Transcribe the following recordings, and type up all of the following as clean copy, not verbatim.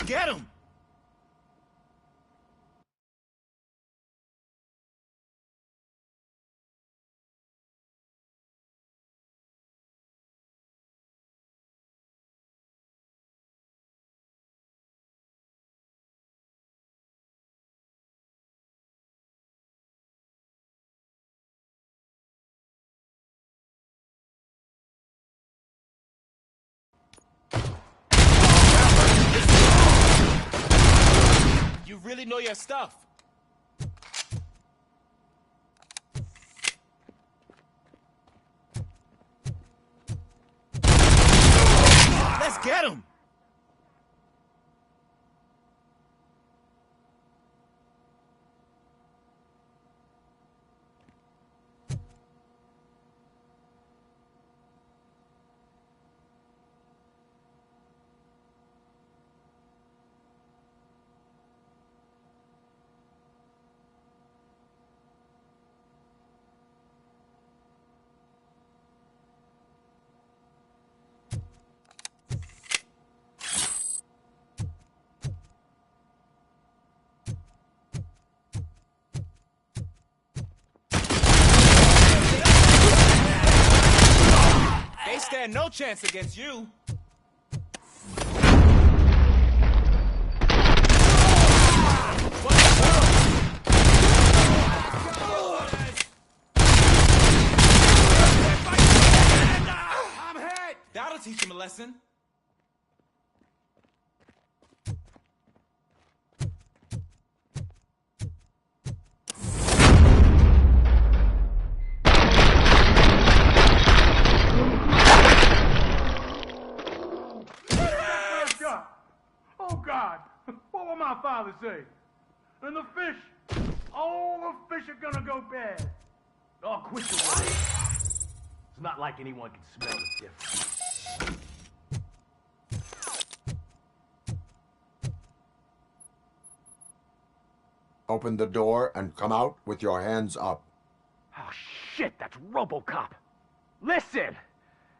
get him! You really know your stuff. Let's get him! They stand no chance against you. I'm hit! That'll teach him a lesson. Oh, God! What will my father say? And the fish! All the fish are gonna go bad! Oh, quit your worry. It's not like anyone can smell the difference. Open the door and come out with your hands up. Oh, shit, that's RoboCop! Listen!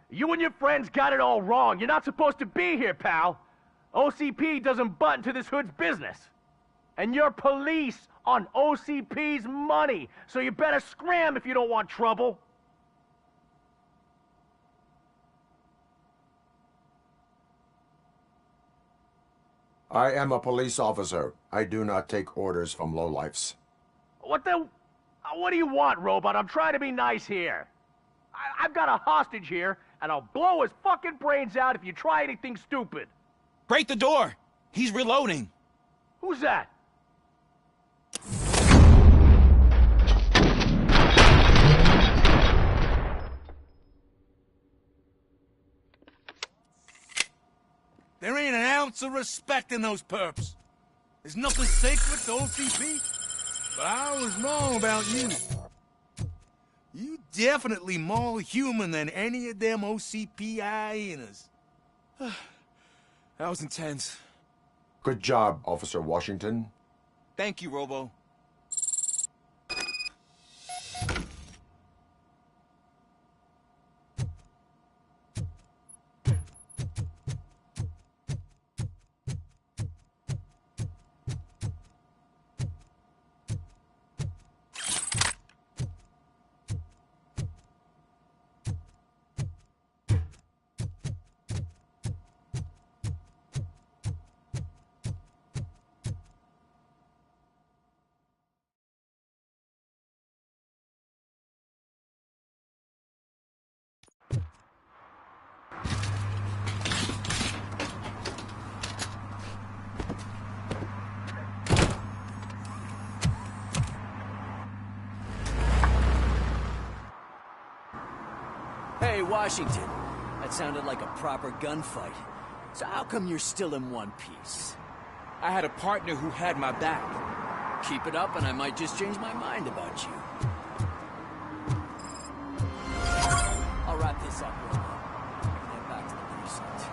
You and your friends got it all wrong. You're not supposed to be here, pal. OCP doesn't butt into this hood's business. And you're police on OCP's money, so you better scram if you don't want trouble. I am a police officer. I do not take orders from lowlifes. What do you want, Robot? I'm trying to be nice here. I've got a hostage here, and I'll blow his fucking brains out if you try anything stupid. Break the door! He's reloading. Who's that? There ain't an ounce of respect in those perps. There's nothing sacred to OCP. But I was wrong about you. You definitely more human than any of them OCP hyenas. That was intense. Good job, Officer Washington. Thank you, Robo. Hey, Washington. That sounded like a proper gunfight. So how come you're still in one piece? I had a partner who had my back. Keep it up and I might just change my mind about you. I'll wrap this up, Robo. I can head back to the precinct.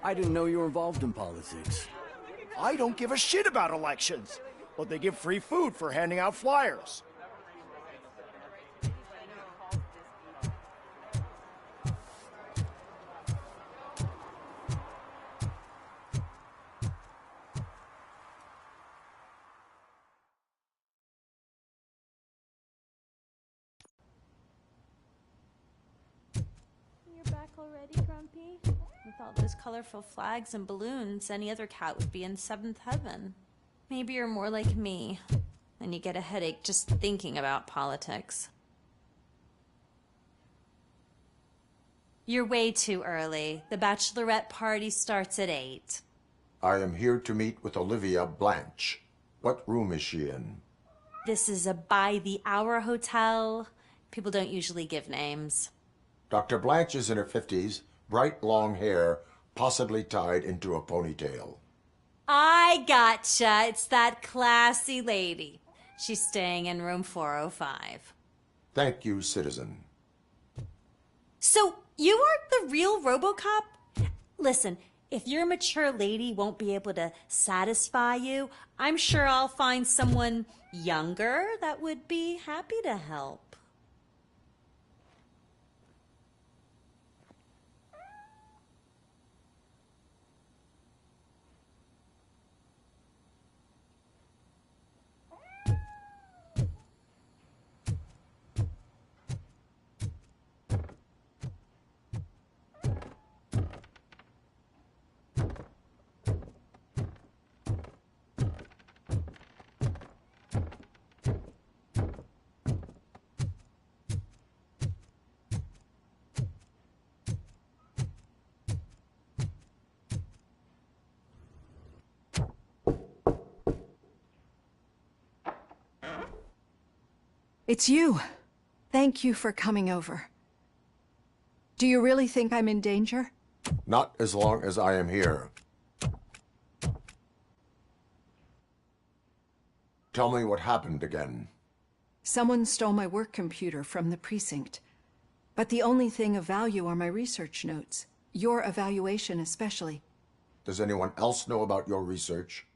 I didn't know you were involved in politics. I don't give a shit about elections, but they give free food for handing out flyers. You're back already, Grumpy? With all those colorful flags and balloons, any other cat would be in seventh heaven. Maybe you're more like me, and you get a headache just thinking about politics. You're way too early. The bachelorette party starts at 8. I am here to meet with Olivia Blanche. What room is she in? This is a by-the-hour hotel. People don't usually give names. Dr. Blanche is in her 50s, bright long hair, possibly tied into a ponytail. I gotcha. It's that classy lady. She's staying in room 405. Thank you, citizen. So, you aren't the real RoboCop? Listen, if your mature lady won't be able to satisfy you, I'm sure I'll find someone younger that would be happy to help. It's you. Thank you for coming over. Do you really think I'm in danger? Not as long as I am here. Tell me what happened again. Someone stole my work computer from the precinct. But the only thing of value are my research notes. Your evaluation especially. Does anyone else know about your research?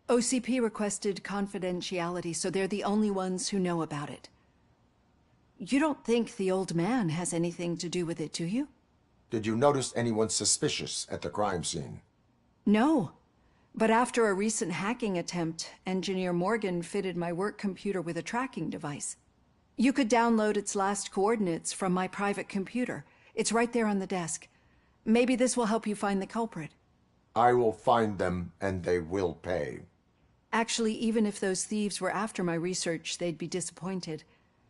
OCP requested confidentiality, so they're the only ones who know about it. You don't think the old man has anything to do with it, do you? Did you notice anyone suspicious at the crime scene? No. But after a recent hacking attempt, Engineer Morgan fitted my work computer with a tracking device. You could download its last coordinates from my private computer. It's right there on the desk. Maybe this will help you find the culprit. I will find them, and they will pay. Actually, even if those thieves were after my research, they'd be disappointed.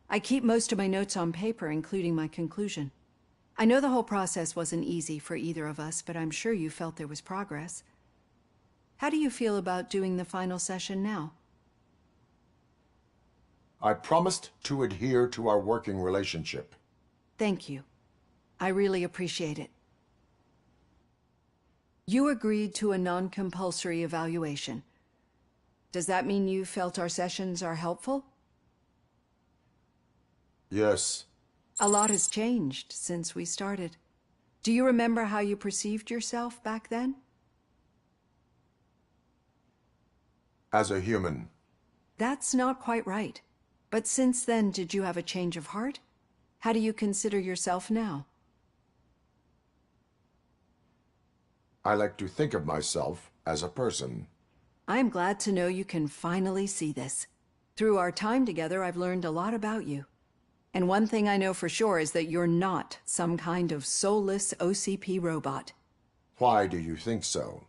I keep most of my notes on paper, including my conclusion. I know the whole process wasn't easy for either of us, but I'm sure you felt there was progress. How do you feel about doing the final session now? I promised to adhere to our working relationship. Thank you. I really appreciate it. You agreed to a non-compulsory evaluation. Does that mean you felt our sessions are helpful? Yes. A lot has changed since we started. Do you remember how you perceived yourself back then? As a human. That's not quite right. But since then, did you have a change of heart? How do you consider yourself now? I like to think of myself as a person. I'm glad to know you can finally see this. Through our time together, I've learned a lot about you. And one thing I know for sure is that you're not some kind of soulless OCP robot. Why do you think so?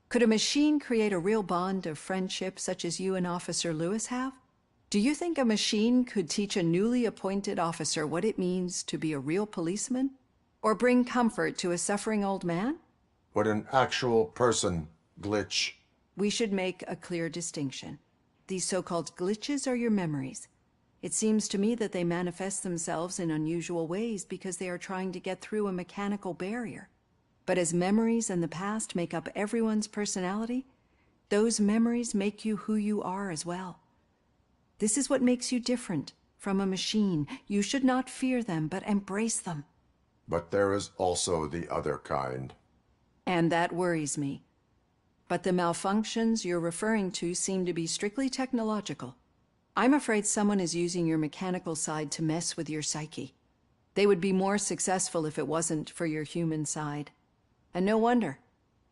Could a machine create a real bond of friendship such as you and Officer Lewis have? Do you think a machine could teach a newly appointed officer what it means to be a real policeman? Or bring comfort to a suffering old man? Would an actual person glitch? We should make a clear distinction. These so-called glitches are your memories. It seems to me that they manifest themselves in unusual ways because they are trying to get through a mechanical barrier. But as memories in the past make up everyone's personality, those memories make you who you are as well. This is what makes you different from a machine. You should not fear them, but embrace them. But there is also the other kind. And that worries me. But the malfunctions you're referring to seem to be strictly technological. I'm afraid someone is using your mechanical side to mess with your psyche. They would be more successful if it wasn't for your human side. And no wonder.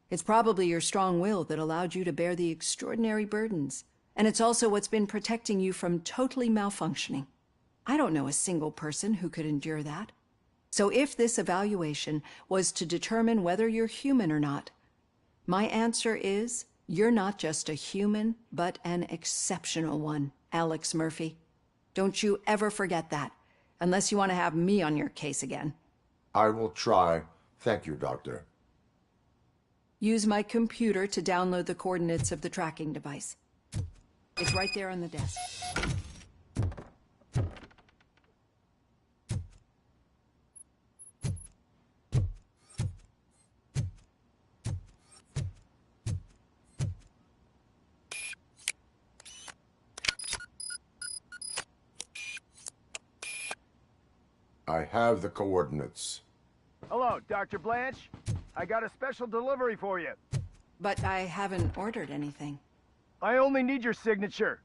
It's probably your strong will that allowed you to bear the extraordinary burdens. And it's also what's been protecting you from totally malfunctioning. I don't know a single person who could endure that. So if this evaluation was to determine whether you're human or not, my answer is you're not just a human, but an exceptional one, Alex Murphy. Don't you ever forget that, unless you want to have me on your case again. I will try. Thank you, Doctor. Use my computer to download the coordinates of the tracking device. It's right there on the desk. I have the coordinates. Hello, Dr. Blanche. I got a special delivery for you. But I haven't ordered anything. I only need your signature.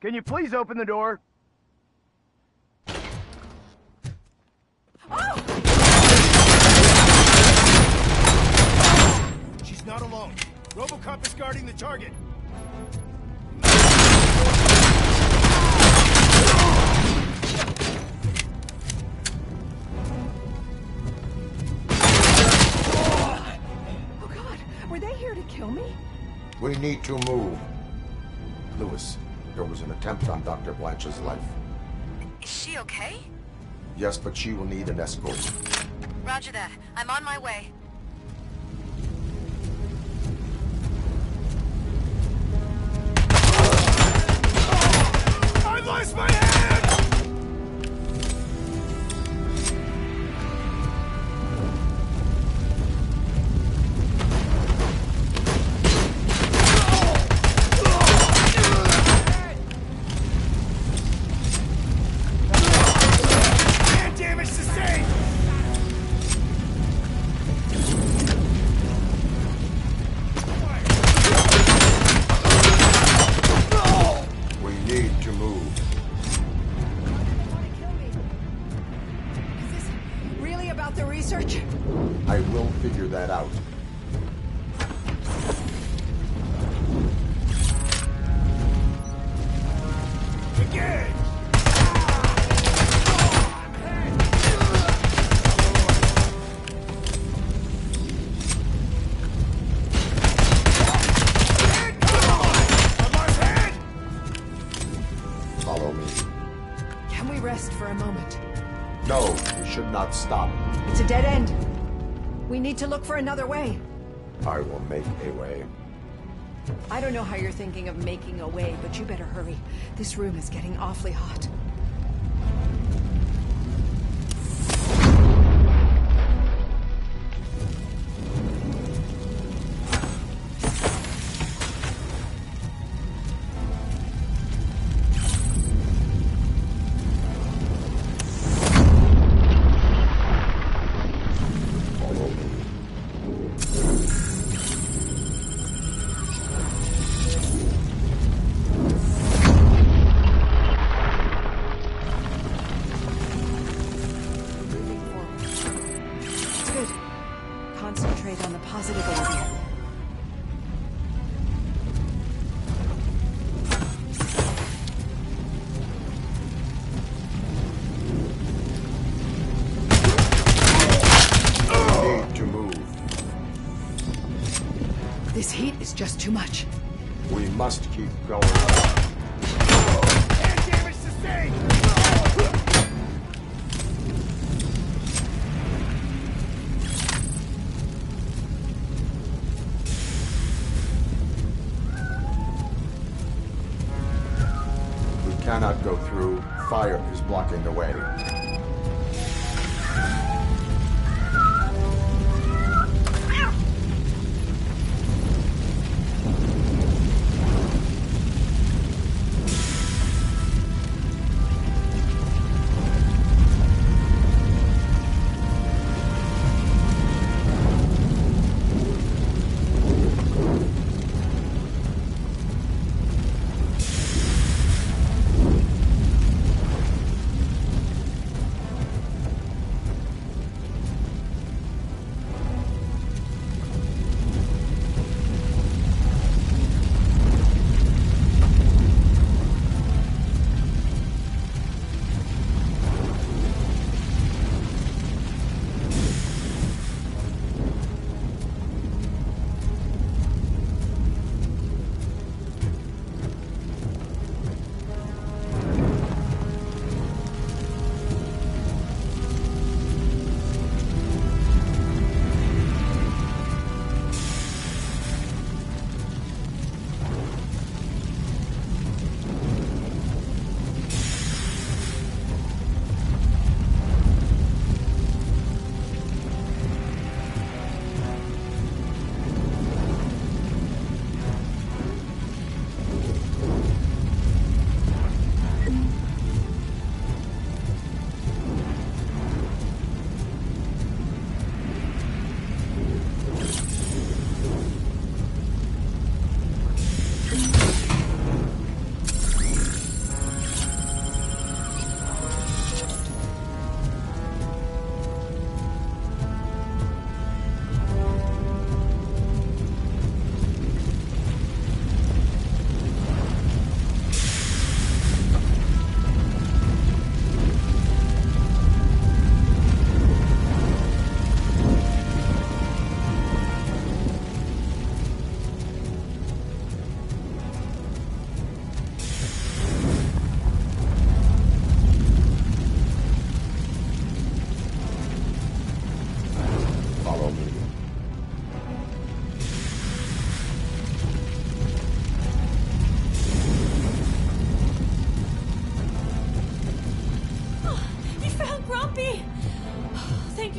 Can you please open the door? She's not alone. RoboCop is guarding the target. Oh God, were they here to kill me? We need to move. Lewis, there was an attempt on Dr. Blanche's life. Is she okay? Yes, but she will need an escort. Roger that. I'm on my way. I lost my hand! Hand damage sustained! We need to move. Is this really about the research? I will figure that out. Again! Follow me. Can we rest for a moment? No, we should not stop. It's a dead end. We need to look for another way. I will make a way. I don't know how you're thinking of making a way, but you better hurry. This room is getting awfully hot. Follow me. Moving forward. Good. Concentrate on the positive, Olivia. We need to move. This heat is just too much. We must keep going. Hand damage sustained! We cannot go through. Fire is blocking the way.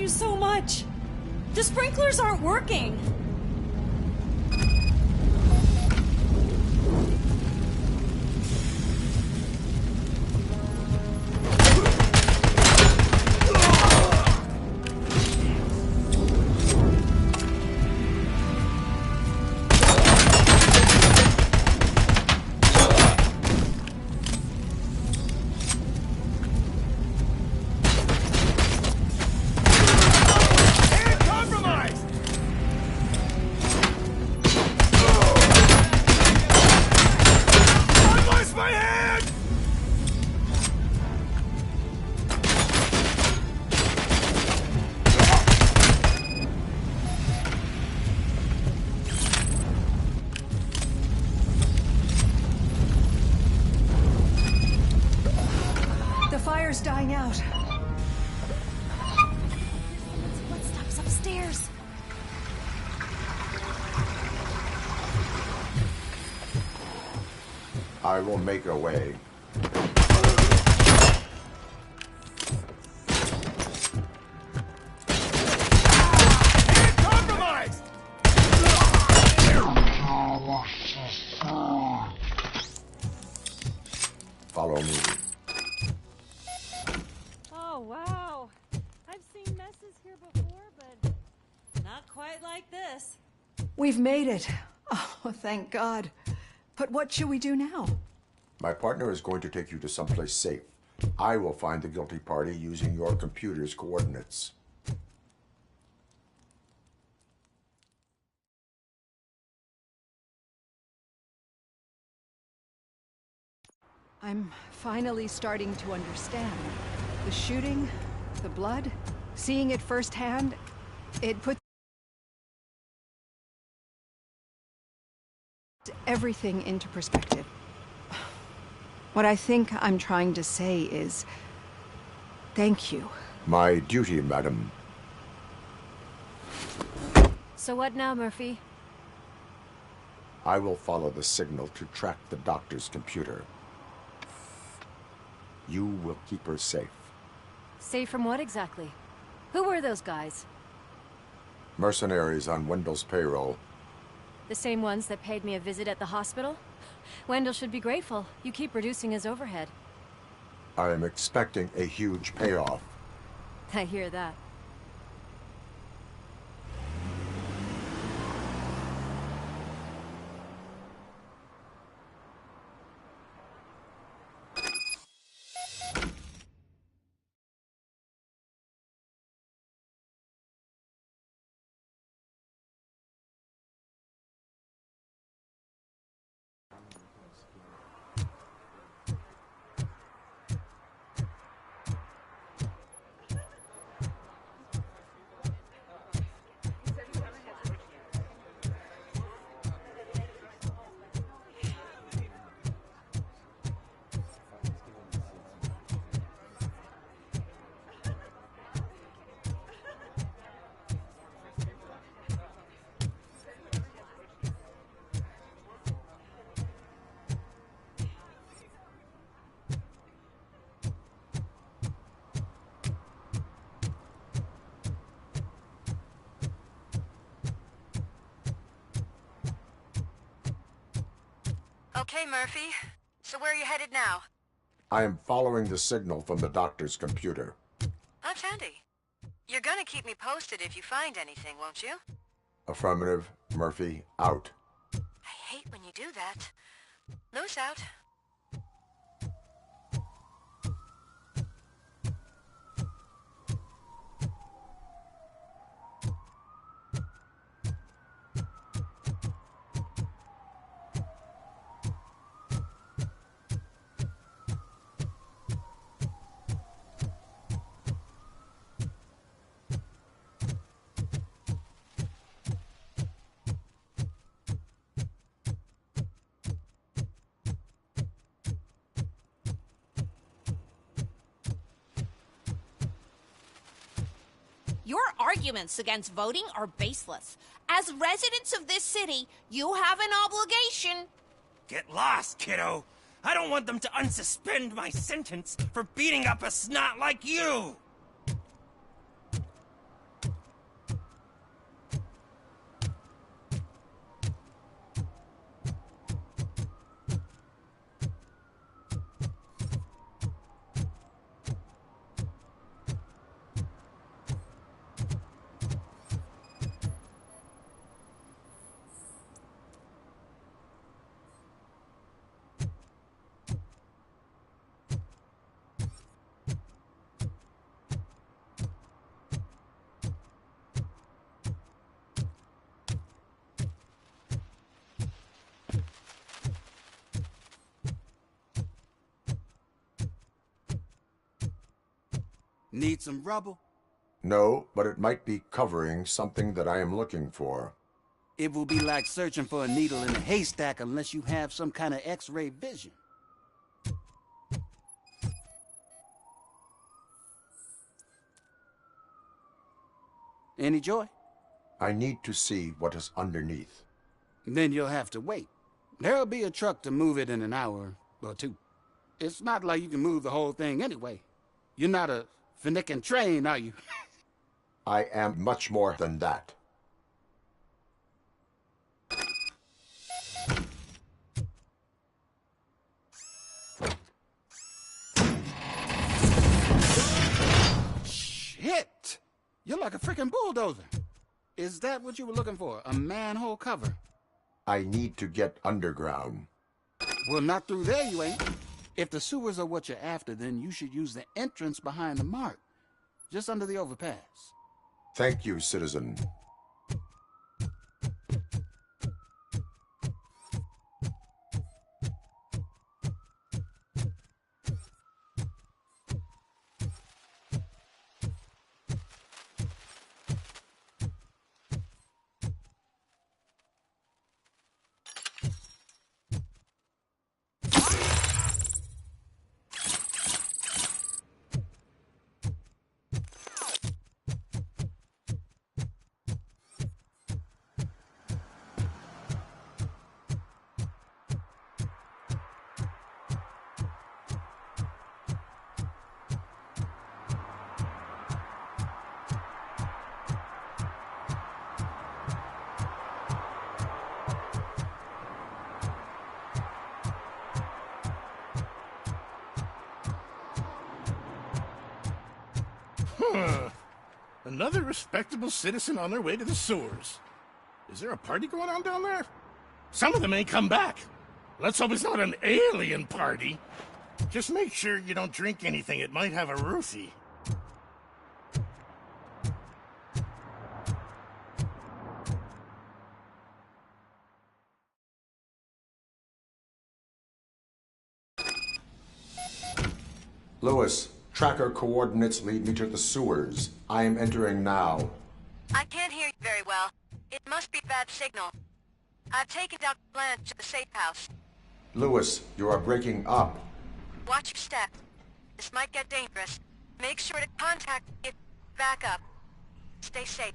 you so much. The sprinklers aren't working. Fire's dying out. Footsteps upstairs. I will make a way. Compromised! Follow me. Oh, wow. I've seen messes here before, but not quite like this. We've made it. Oh, thank God. But what should we do now? My partner is going to take you to someplace safe. I will find the guilty party using your computer's coordinates. I'm finally starting to understand. The shooting, the blood, seeing it firsthand, it puts everything into perspective. What I think I'm trying to say is, thank you. My duty, madam. So what now, Murphy? I will follow the signal to track the doctor's computer. You will keep her safe. Safe from what exactly? Who were those guys? Mercenaries on Wendell's payroll. The same ones that paid me a visit at the hospital? Wendell should be grateful. You keep reducing his overhead. I am expecting a huge payoff. I hear that. Okay, Murphy. So where are you headed now? I am following the signal from the doctor's computer. That's handy. You're gonna keep me posted if you find anything, won't you? Affirmative. Murphy, out. I hate when you do that. Loose out. Your arguments against voting are baseless. As residents of this city, you have an obligation. Get lost, kiddo. I don't want them to unsuspend my sentence for beating up a snot like you. Need some rubble? No, but it might be covering something that I am looking for. It will be like searching for a needle in a haystack unless you have some kind of X-ray vision. Any joy? I need to see what is underneath. Then you'll have to wait. There'll be a truck to move it in an hour or two. It's not like you can move the whole thing anyway. You're not a Finnican train, are you? I am much more than that. Shit! You're like a freaking bulldozer. Is that what you were looking for? A manhole cover? I need to get underground. Well, not through there, you ain't. If the sewers are what you're after, then you should use the entrance behind the mark. Just under the overpass. Thank you, citizen. Another respectable citizen on their way to the sewers. Is there a party going on down there? Some of them ain't come back. Let's hope it's not an alien party. Just make sure you don't drink anything. It might have a roofie. Lewis, tracker coordinates lead me to the sewers. I am entering now. I can't hear you very well. It must be bad signal. I've taken Dr. Blanche to the safe house. Lewis, you are breaking up. Watch your step. This might get dangerous. Make sure to contact me if back up. Stay safe.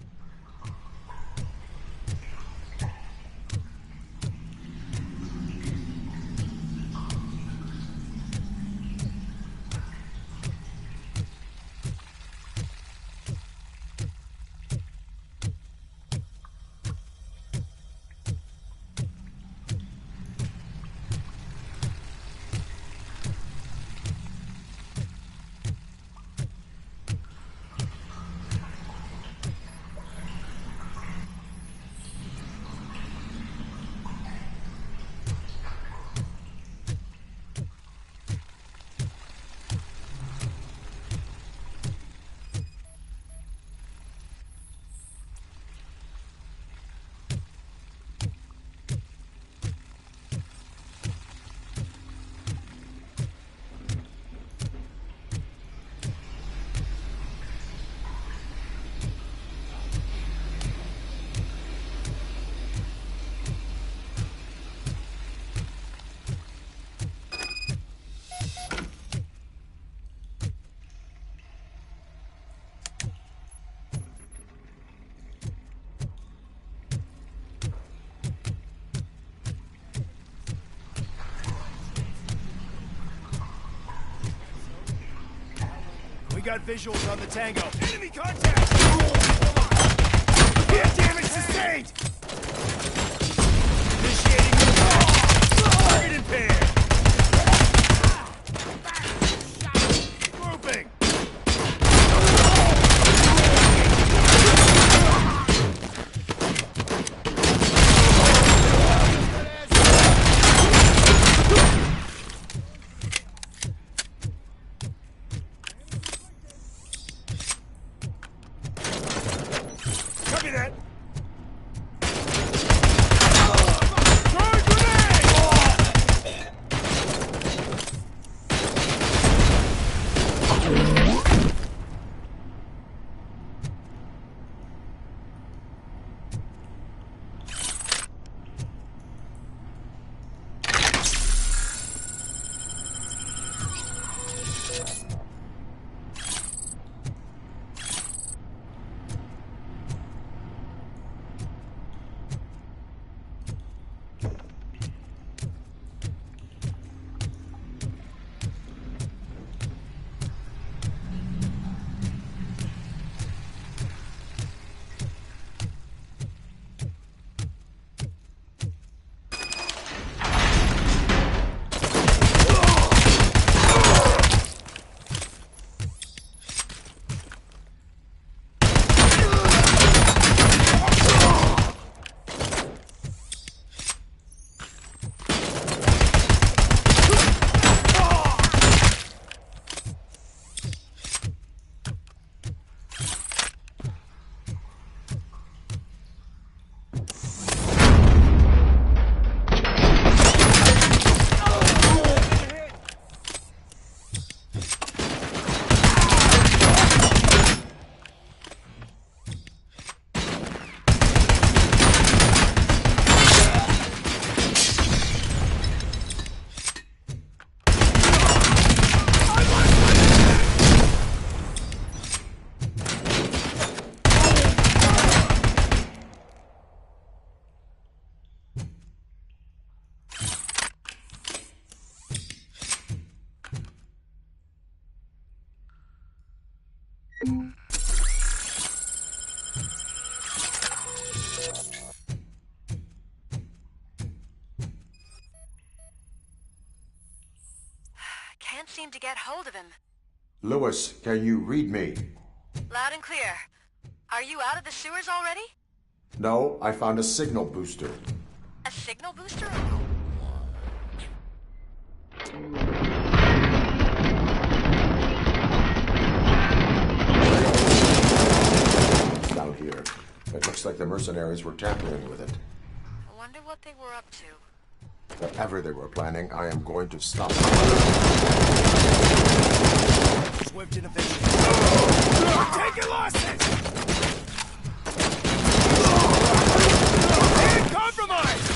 We got visuals on the Tango. Enemy contact! Yeah, damage sustained! Initiating move. Target impaired! Grouping! Copy that! seem to get hold of him. Lewis, can you read me? Loud and clear. Are you out of the sewers already? No, I found a signal booster. A signal booster? Down here. It looks like the mercenaries were tampering with it. I wonder what they were up to. Whatever they were planning, I am going to stop them. Swift innovation. Take your losses! Compromise!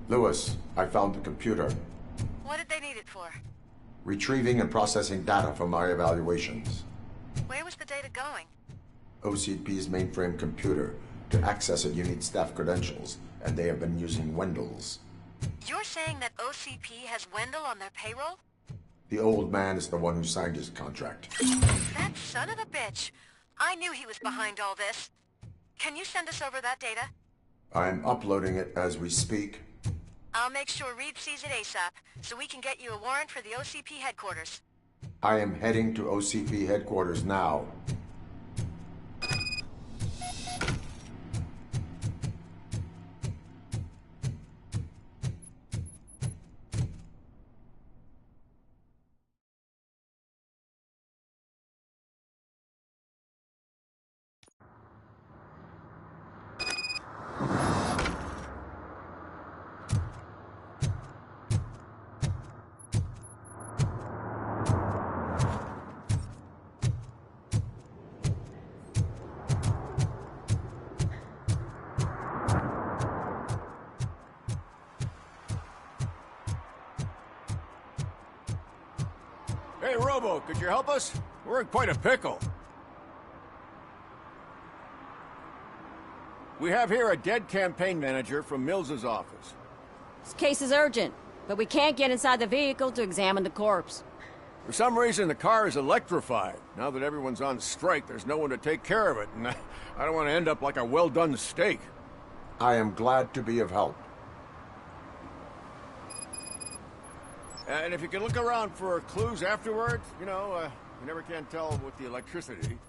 Lewis, I found the computer. What did they need it for? Retrieving and processing data from my evaluations. Where was the data going? OCP's mainframe computer. To access it, you need staff credentials, and they have been using Wendell's. You're saying that OCP has Wendell on their payroll? The old man is the one who signed his contract. That son of a bitch. I knew he was behind all this. Can you send us over that data? I'm uploading it as we speak. I'll make sure Reed sees it ASAP, so we can get you a warrant for the OCP headquarters. I am heading to OCP headquarters now. Hey, Robo, could you help us? We're in quite a pickle. We have here a dead campaign manager from Mills's office. This case is urgent, but we can't get inside the vehicle to examine the corpse. For some reason, the car is electrified. Now that everyone's on strike, there's no one to take care of it, and I don't want to end up like a well-done steak. I am glad to be of help. And if you can look around for clues afterwards, you know, you never can tell with the electricity.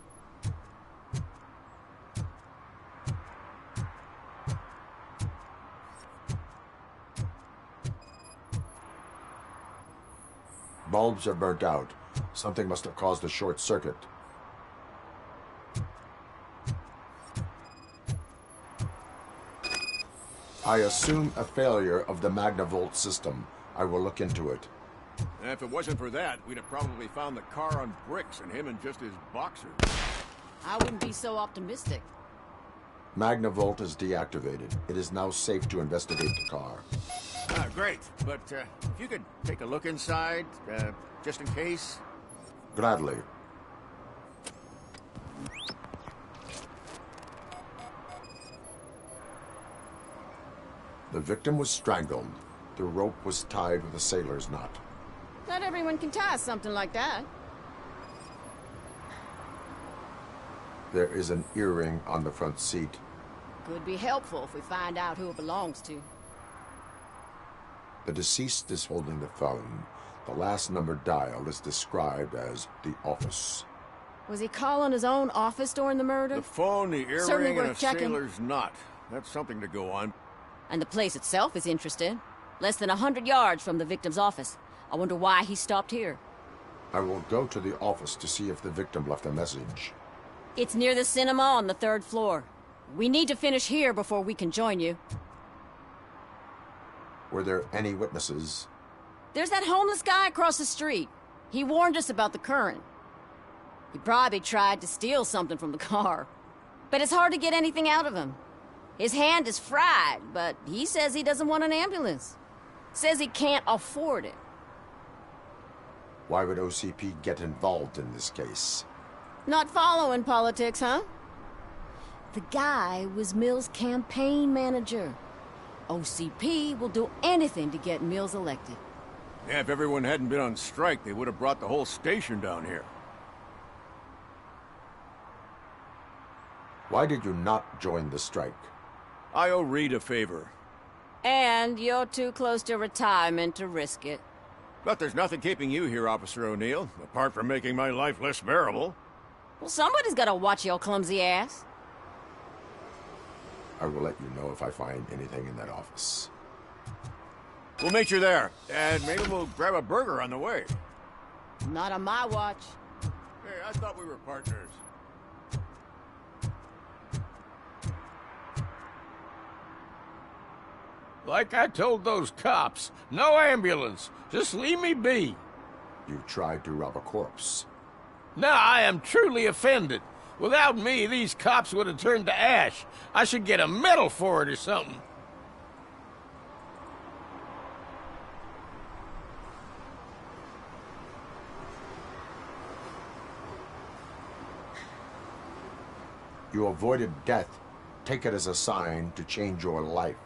Bulbs are burnt out. Something must have caused a short circuit. I assume a failure of the Magnavolt system. I will look into it. And if it wasn't for that, we'd have probably found the car on bricks and him in just his boxers. I wouldn't be so optimistic. Magnavolt is deactivated. It is now safe to investigate the car. Ah, great. But if you could take a look inside, just in case. Gladly. The victim was strangled. The rope was tied with a sailor's knot. Not everyone can tie something like that. There is an earring on the front seat. Could be helpful if we find out who it belongs to. The deceased is holding the phone. The last number dialed is described as the office. Was he calling his own office during the murder? The phone, the Certainly earring, and a worth checking. sailor's knot. That's something to go on. And the place itself is interesting. Less than 100 yards from the victim's office. I wonder why he stopped here. I will go to the office to see if the victim left a message. It's near the cinema on the 3rd floor. We need to finish here before we can join you. Were there any witnesses? There's that homeless guy across the street. He warned us about the current. He probably tried to steal something from the car. But it's hard to get anything out of him. His hand is fried, but he says he doesn't want an ambulance. Says he can't afford it. Why would OCP get involved in this case? Not following politics, huh? The guy was Mills' campaign manager. OCP will do anything to get Mills elected. Yeah, if everyone hadn't been on strike, they would have brought the whole station down here. Why did you not join the strike? I owe Reed a favor. And you're too close to retirement to risk it. But there's nothing keeping you here, Officer O'Neill, apart from making my life less bearable. Well, somebody's gotta watch your clumsy ass. I will let you know if I find anything in that office. We'll meet you there, and maybe we'll grab a burger on the way. Not on my watch. Hey, I thought we were partners. Like I told those cops, no ambulance. Just leave me be. You tried to rob a corpse. Now I am truly offended. Without me, these cops would have turned to ash. I should get a medal for it or something. You avoided death. Take it as a sign to change your life.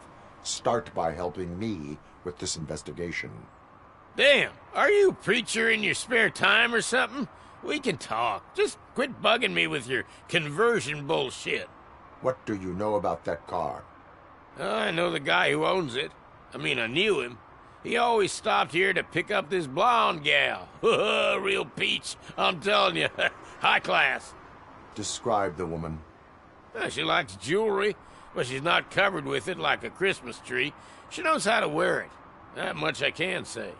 Start by helping me with this investigation. Damn, are you a preacher in your spare time or something? We can talk. Just quit bugging me with your conversion bullshit. What do you know about that car? I know the guy who owns it. I mean, I knew him. He always stopped here to pick up this blonde gal. Real peach, I'm telling you. High class. Describe the woman. She likes jewelry, but she's not covered with it like a Christmas tree. She knows how to wear it. That much I can say.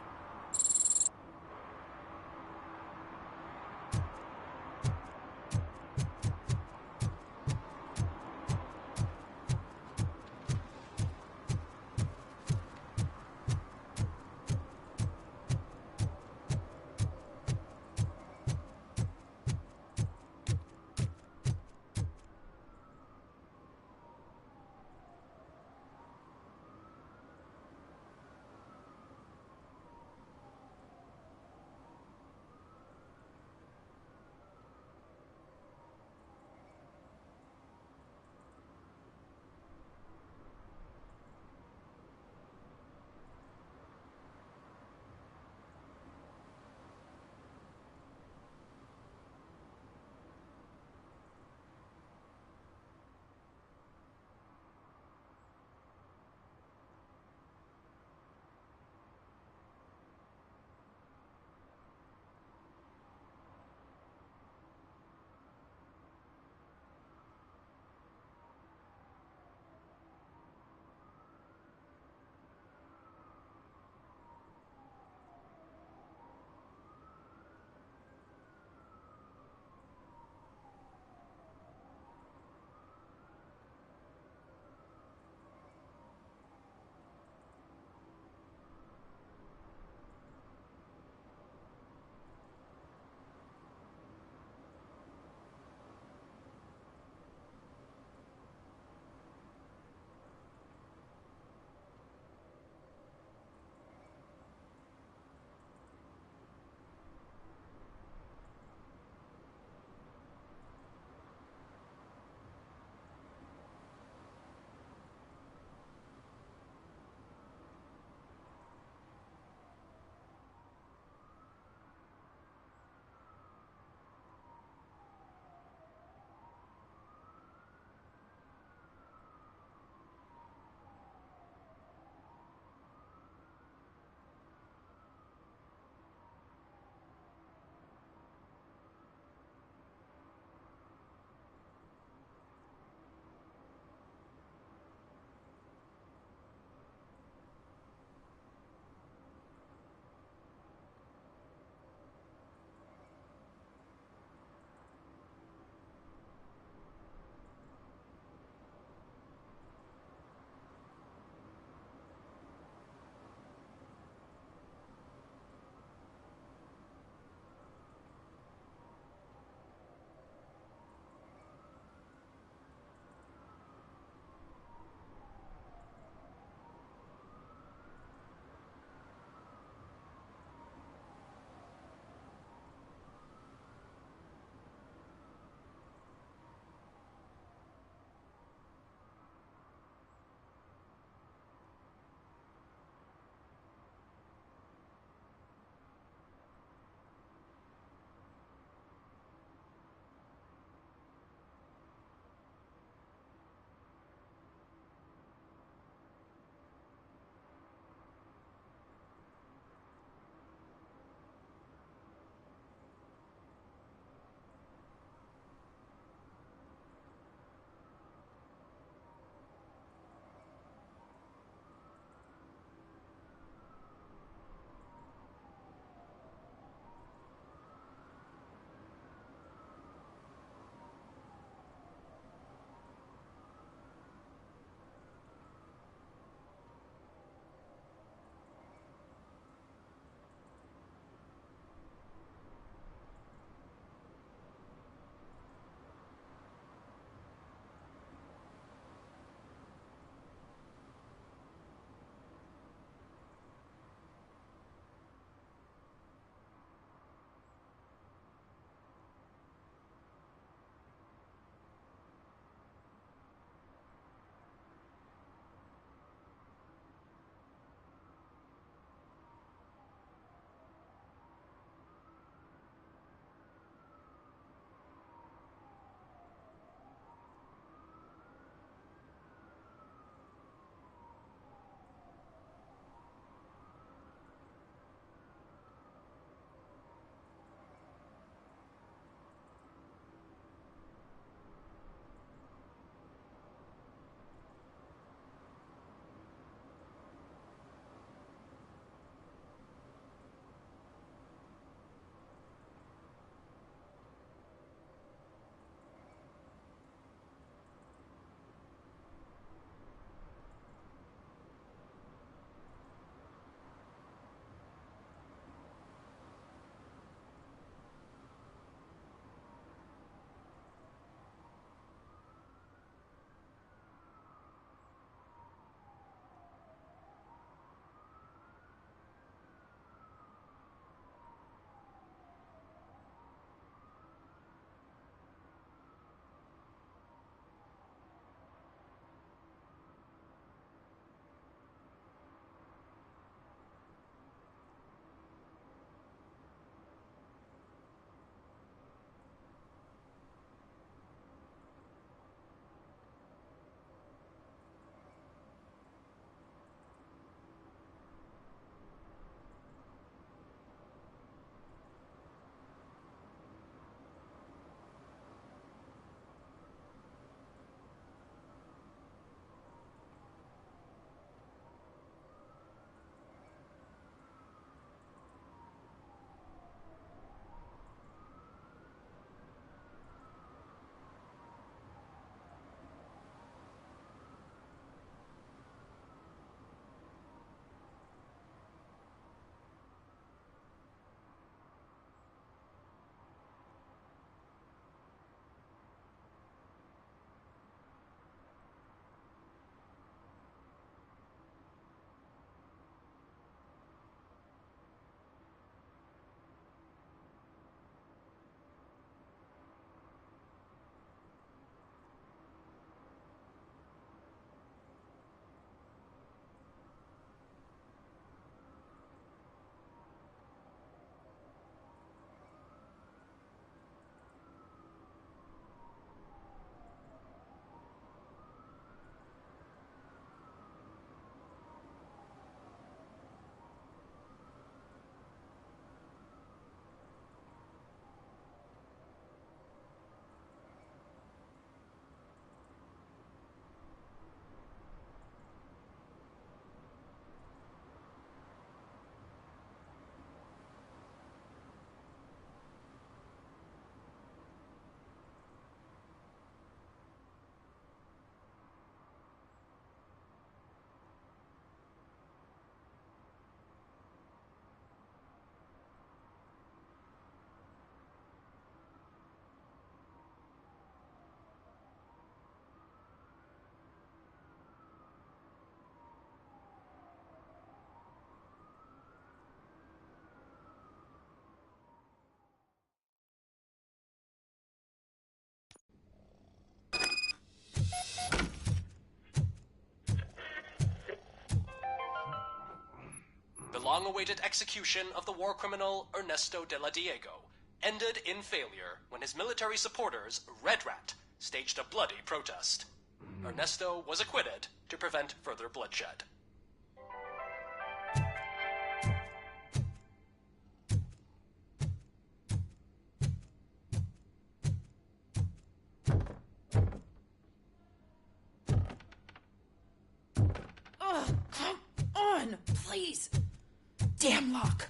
long-awaited execution of the war criminal Ernesto de la Diego ended in failure when his military supporters, Red Rat, staged a bloody protest. Ernesto was acquitted to prevent further bloodshed. Oh, come on, please. Damn lock.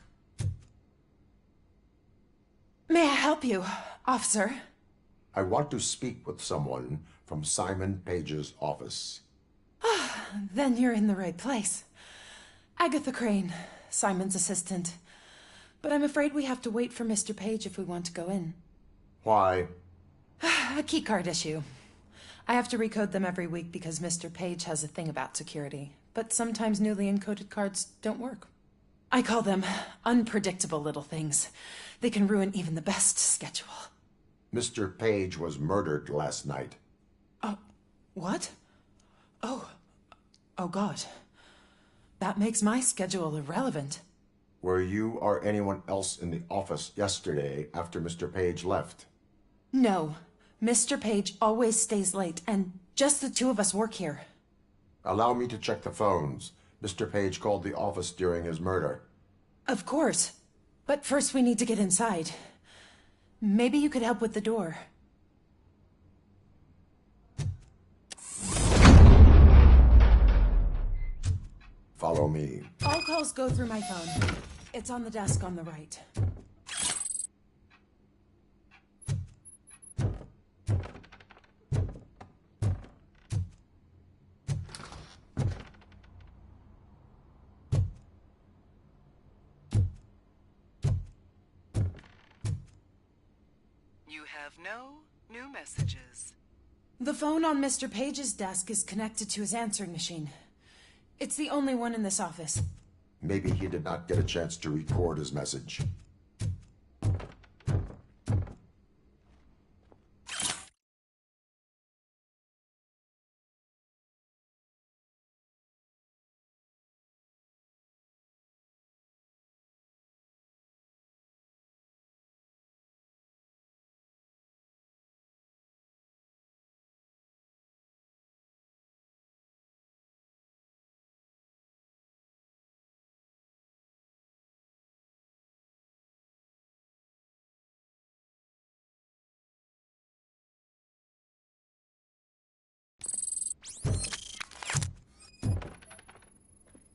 May I help you, officer? I want to speak with someone from Simon Page's office. Then you're in the right place. Agatha Crane, Simon's assistant. But I'm afraid we have to wait for Mr. Page if we want to go in. Why? A keycard issue. I have to recode them every week because Mr. Page has a thing about security. But sometimes newly encoded cards don't work. I call them unpredictable little things. They can ruin even the best schedule. Mr. Page was murdered last night. What? Oh God. That makes my schedule irrelevant. Were you or anyone else in the office yesterday after Mr. Page left? No. Mr. Page always stays late, and just the two of us work here. Allow me to check the phones. Mr. Page called the office during his murder. Of course. But first we need to get inside. Maybe you could help with the door. Follow me. All calls go through my phone. It's on the desk on the right. You have no new messages. The phone on Mr. Page's desk is connected to his answering machine. It's the only one in this office. Maybe he did not get a chance to record his message.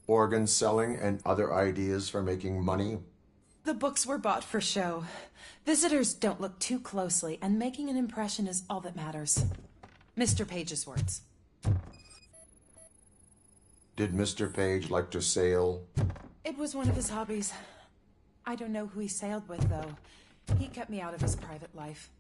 Organ selling and other ideas for making money? The books were bought for show. Visitors don't look too closely, and making an impression is all that matters. Mr. Page's words. Did Mr. Page like to sail? It was one of his hobbies. I don't know who he sailed with, though. He kept me out of his private life.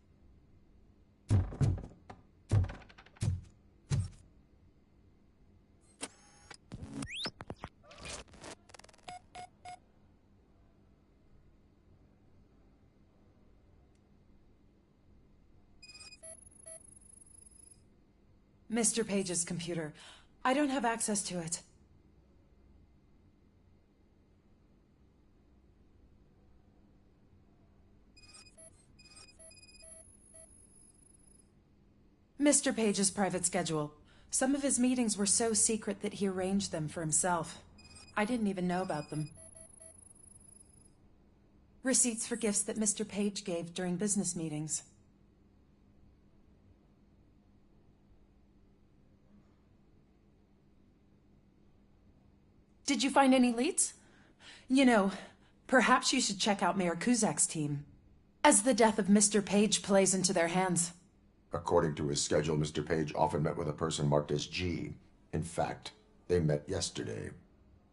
Mr. Page's computer. I don't have access to it. Mr. Page's private schedule. Some of his meetings were so secret that he arranged them for himself. I didn't even know about them. Receipts for gifts that Mr. Page gave during business meetings. Did you find any leads? You know, perhaps you should check out Mayor Kuzak's team, as the death of Mr. Page plays into their hands. According to his schedule, Mr. Page often met with a person marked as G. In fact, they met yesterday.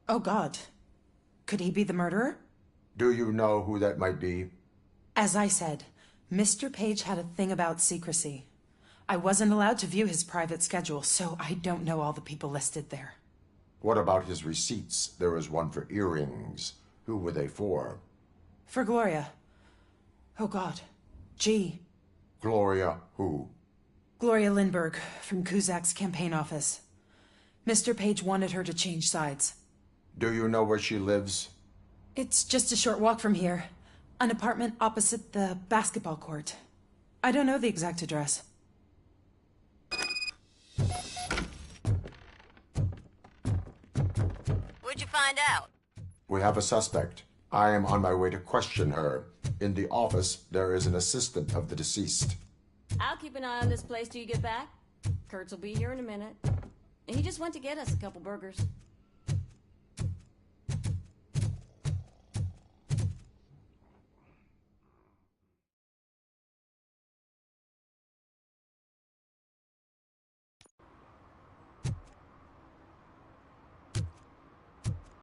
Oh, God. Could he be the murderer? Do you know who that might be? As I said, Mr. Page had a thing about secrecy. I wasn't allowed to view his private schedule, so I don't know all the people listed there. What about his receipts? There was one for earrings. Who were they for? For Gloria. Oh, God. G. Gloria who? Gloria Lindbergh, from Kuzak's campaign office. Mr. Page wanted her to change sides. Do you know where she lives? It's just a short walk from here. An apartment opposite the basketball court. I don't know the exact address. What'd you find out? We have a suspect. I am on my way to question her. In the office, there is an assistant of the deceased. I'll keep an eye on this place till you get back. Kurtz will be here in a minute. He just went to get us a couple burgers.